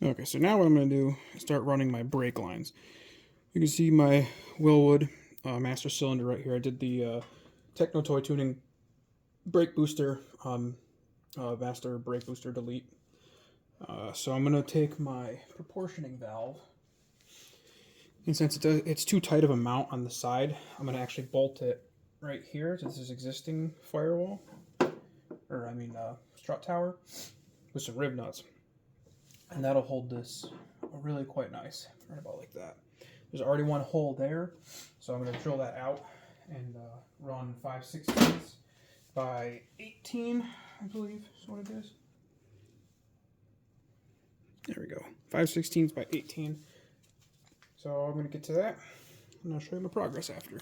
Okay, so now what I'm going to do is start running my brake lines. You can see my Willwood master cylinder right here. I did the Techno Toy Tuning brake booster, master brake booster delete. So I'm going to take my proportioning valve, and since it's too tight of a mount on the side, I'm going to actually bolt it right here to this existing firewall, strut tower, with some rib nuts. And that'll hold this really quite nice, right about like that. There's already one hole there, so I'm going to drill that out and run 5/16 by 18, I believe is what it is. There we go, 5/16 by 18. So I'm going to get to that, and I'll show you my progress after.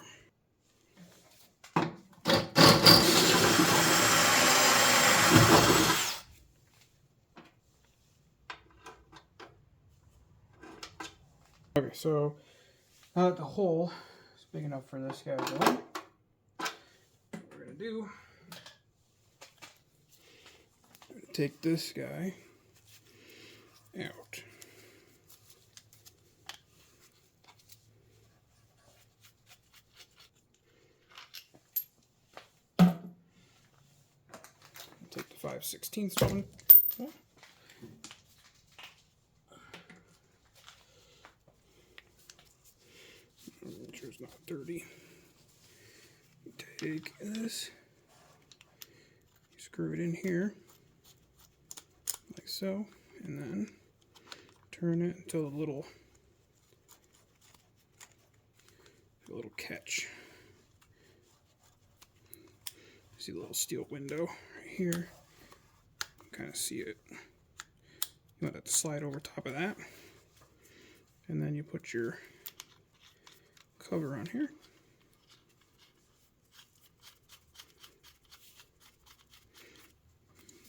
Okay, so now that the hole is big enough for this guy to go in, what we're going to do, take this guy out. Take the 5/16 one. Make sure it's not dirty. Take this, screw it in here, like so, and then turn it until a little catch. See the little steel window right here. Kind of see it. You want that to slide over top of that, and then you put your cover on here.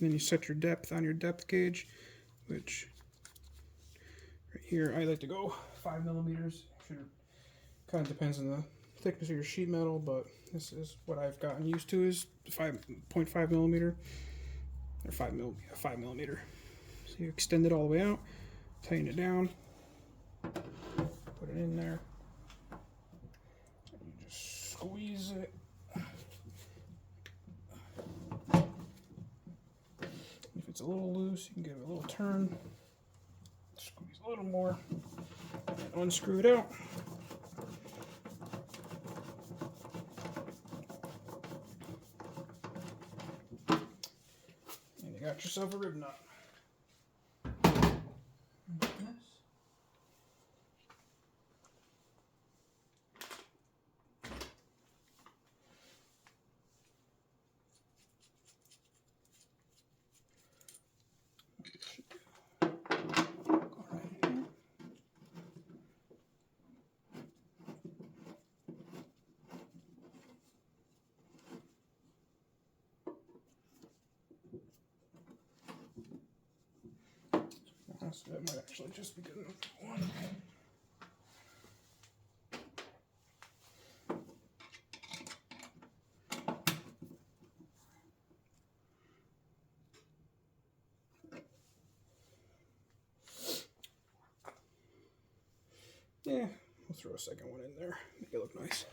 Then you set your depth on your depth gauge, which right here I like to go 5 millimeters. Kind of depends on the thickness of your sheet metal, but this is what I've gotten used to, is 5.5 millimeter or 5 millimeter. So you extend it all the way out, tighten it down, put it in there, and you just squeeze it. If it's a little loose, you can give it a little turn, squeeze a little more, and unscrew it out. And you got yourself a rib nut. So that might actually just be good enough for one. Yeah, we'll throw a second one in there, make it look nice.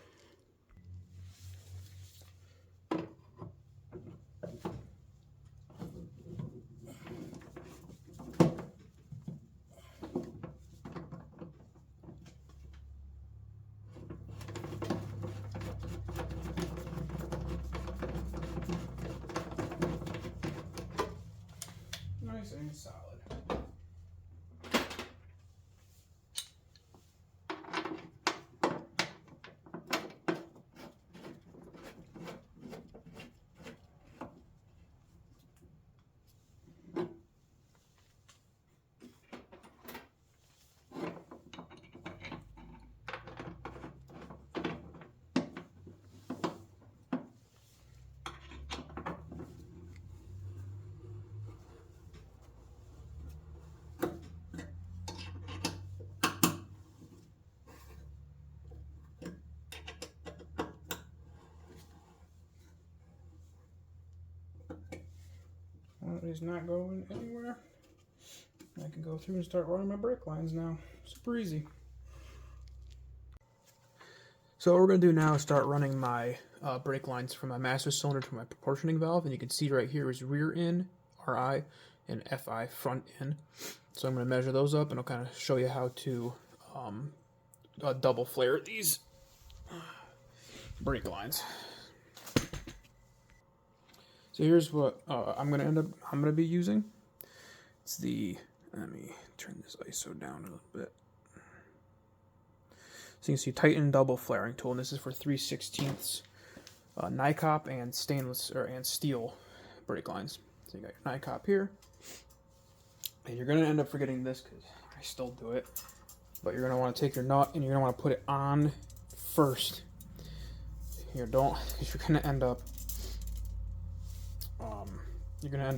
Nice and solid. Well, it is not going anywhere. I can go through and start running my brake lines now. Super easy. So what we're going to do now is start running my brake lines from my master cylinder to my proportioning valve. And you can see right here is rear in, RI, and FI, front in. So I'm going to measure those up, and I'll kind of show you how to double flare these brake lines. So here's what I'm going to be using. It's the, let me turn this ISO down a little bit. So you can see Titan double flaring tool, and this is for 3/16 NICOP and stainless and steel brake lines. So you got your NICOP here, and you're going to end up forgetting this because I still do it. But you're going to want to take your nut and you're going to want to put it on first. Here, don't, because you're going to end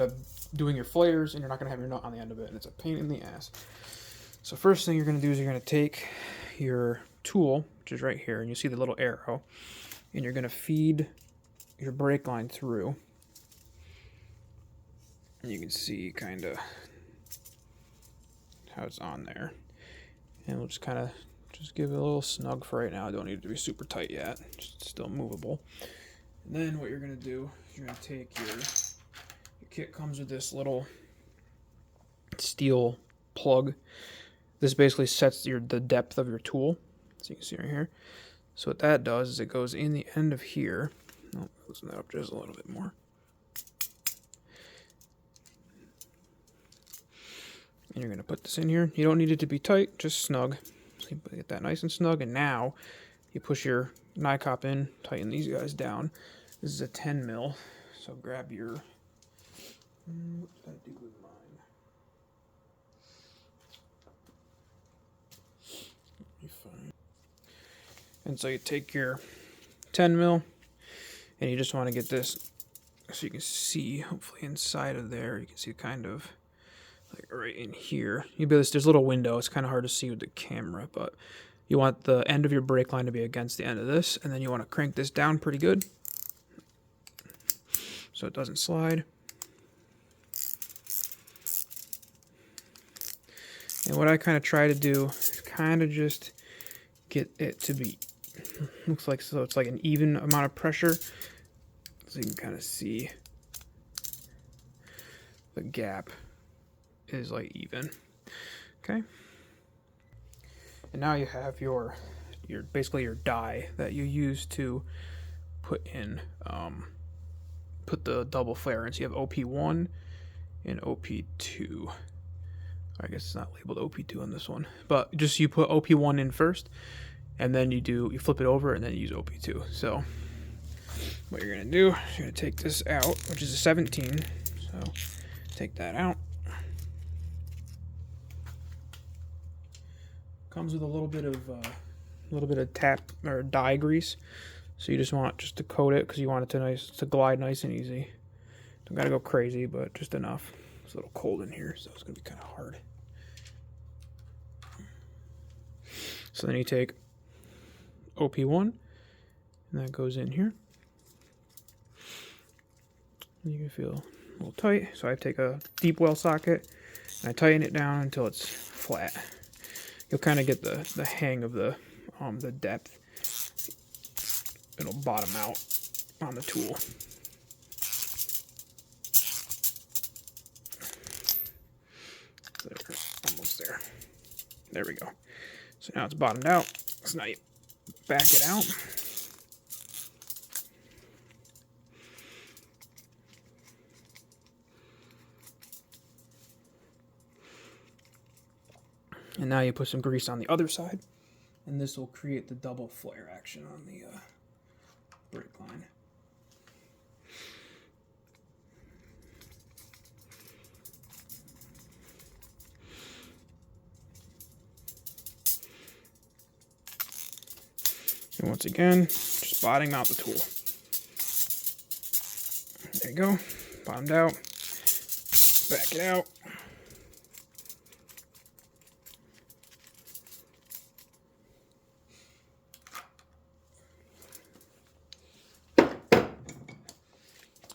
up doing your flares, and you're not going to have your nut on the end of it, and it's a pain in the ass. So first thing you're going to do is you're going to take your tool, which is right here, and you see the little arrow, and you're going to feed your brake line through. And you can see kind of how it's on there. And we'll just kind of give it a little snug for right now. I don't need it to be super tight yet. It's still movable. And then what you're going to do is you're going to take your kit comes with this little steel plug. This basically sets the depth of your tool. So you can see right here. So what that does is it goes in the end of here. Oh, loosen that up just a little bit more. And you're going to put this in here. You don't need it to be tight, just snug. So you get that nice and snug. And now you push your NICOP in, tighten these guys down. This is a 10 mil. So grab your, what did I do with mine? And so you take your 10 mil and you just want to get this so you can see, hopefully inside of there, you can see kind of like right in here. There's a little window. It's kind of hard to see with the camera, but you want the end of your brake line to be against the end of this, and then you want to crank this down pretty good so it doesn't slide. And what I kind of try to do is kind of just get it to be, looks like, so it's like an even amount of pressure. So you can kind of see the gap is like even. Okay. And now you have your basically your die that you use to put in, put the double flare in. So you have OP1 and OP2. I guess it's not labeled OP2 on this one, but just you put OP1 in first, and then you flip it over, and then you use OP2. So what you're gonna do is you're gonna take this out, which is a 17. So take that out. Comes with a little bit of tap or die grease. So you just want to coat it because you want it to glide nice and easy. Don't gotta go crazy, but just enough. It's a little cold in here, so it's gonna be kind of hard. So then you take OP1, and that goes in here. And you can feel a little tight. So I take a deep well socket, and I tighten it down until it's flat. You'll kind of get the hang of the depth. It'll bottom out on the tool. There, almost there. There we go. So now it's bottomed out. So now you back it out. And now you put some grease on the other side, and this will create the double flare action on the brake line. And once again, just bottoming out the tool. There you go, bottomed out, back it out.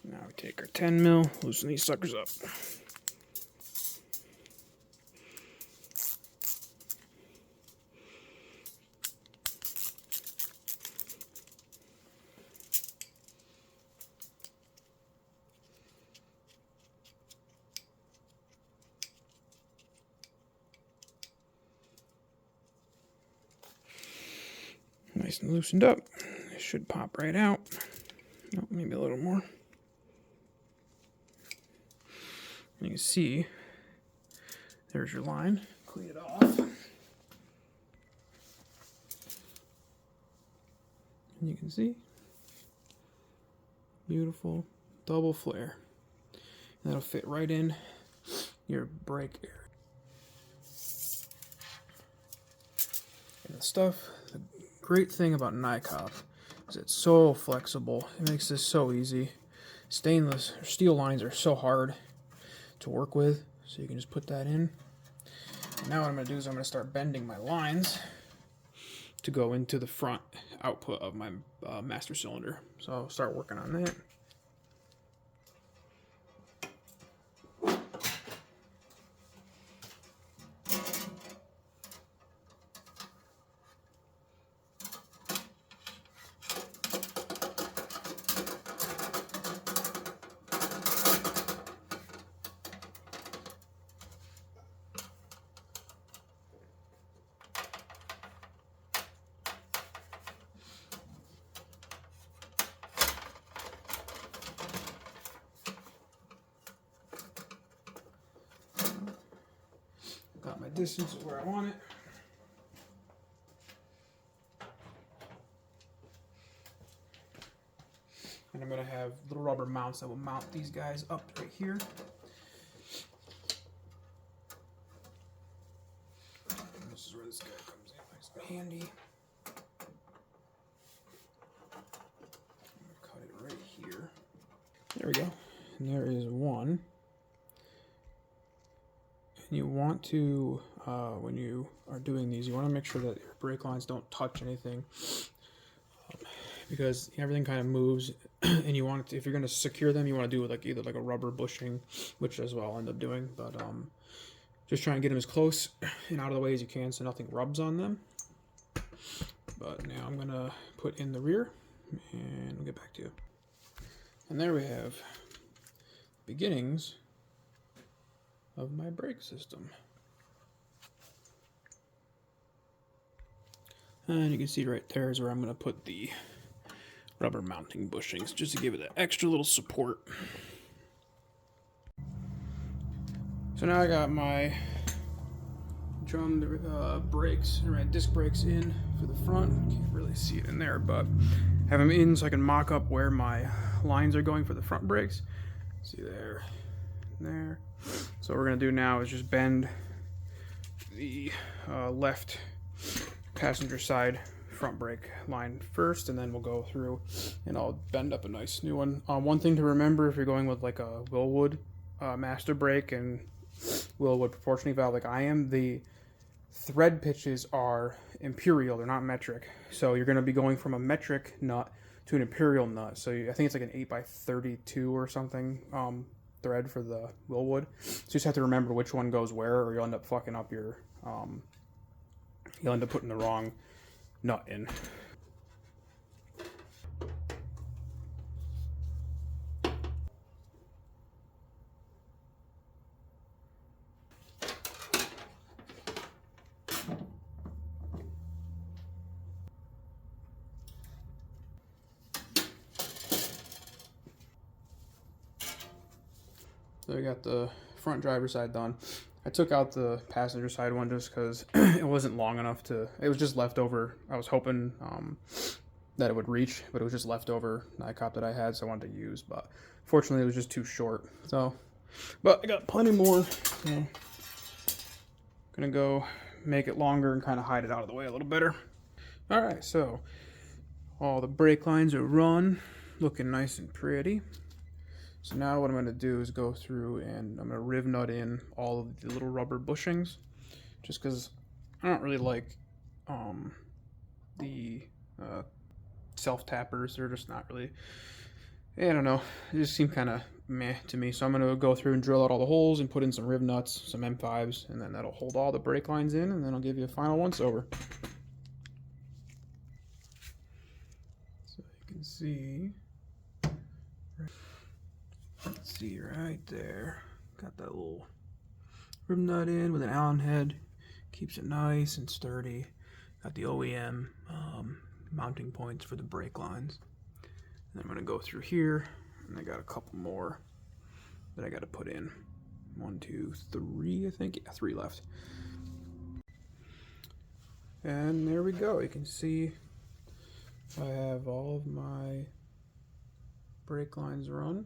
Now we take our 10 mil, loosen these suckers up. nice and loosened up. It should pop right out. Oh, maybe a little more. You can see, there's your line. Clean it off. And you can see, beautiful double flare. And that'll fit right in your brake area. And the stuff, the great thing about NICOP is it's so flexible. It makes this so easy. Stainless or steel lines are so hard to work with, so you can just put that in. And now what I'm going to do is I'm going to start bending my lines to go into the front output of my master cylinder. So I'll start working on that. Got my distance where I want it. And I'm going to have little rubber mounts that will mount these guys up right here. And this is where this guy comes in nice and handy. I'm going to cut it right here. There we go. And there is one. You want to, when you are doing these, you want to make sure that your brake lines don't touch anything, because everything kind of moves, and you want to, if you're going to secure them, you want to do it with like either like a rubber bushing, which is what I'll end up doing, but just try and get them as close and out of the way as you can so nothing rubs on them. But now I'm going to put in the rear, and we'll get back to you. And there we have beginnings of my brake system. And you can see right there is where I'm going to put the rubber mounting bushings, just to give it that extra little support. So now I got my drummed brakes, or my disc brakes in for the front. Can't really see it in there, but have them in so I can mock up where my lines are going for the front brakes. See there, and there. So what we're going to do now is just bend the left passenger side front brake line first, and then we'll go through and I'll bend up a nice new one. One thing to remember if you're going with like a Willwood master brake and Willwood proportioning valve like I am, the thread pitches are imperial, they're not metric. So you're going to be going from a metric nut to an imperial nut. So I think it's like an 8x32 or something thread for the Willwood. So you just have to remember which one goes where, or you'll end up fucking up your you'll end up putting the wrong nut in. So we got the front driver's side done. I took out the passenger side one just because it wasn't long enough to, it was just leftover. I was hoping that it would reach, but it was just leftover NICOP that I had, so I wanted to use, but fortunately it was just too short. So, but I got plenty more, so gonna go make it longer and kind of hide it out of the way a little better. All right, so all the brake lines are run, looking nice and pretty. So now what I'm going to do is go through and I'm going to riv nut in all of the little rubber bushings, just because I don't really like the self-tappers. They're just not really, I don't know, they just seem kind of meh to me. So I'm going to go through and drill out all the holes and put in some riv nuts, some M5s, and then that'll hold all the brake lines in, and then I'll give you a final once over. So you can see... See right there, got that little rim nut in with an Allen head, keeps it nice and sturdy. Got the OEM mounting points for the brake lines. And I'm going to go through here, and I got a couple more that I got to put in. 1, 2, 3, I think. Yeah, 3 left. And there we go. You can see I have all of my brake lines run.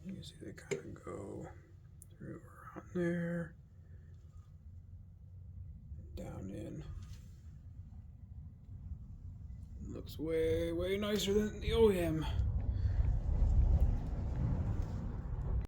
You can see they kind of go through around there, down in. Looks way, way nicer than the OEM.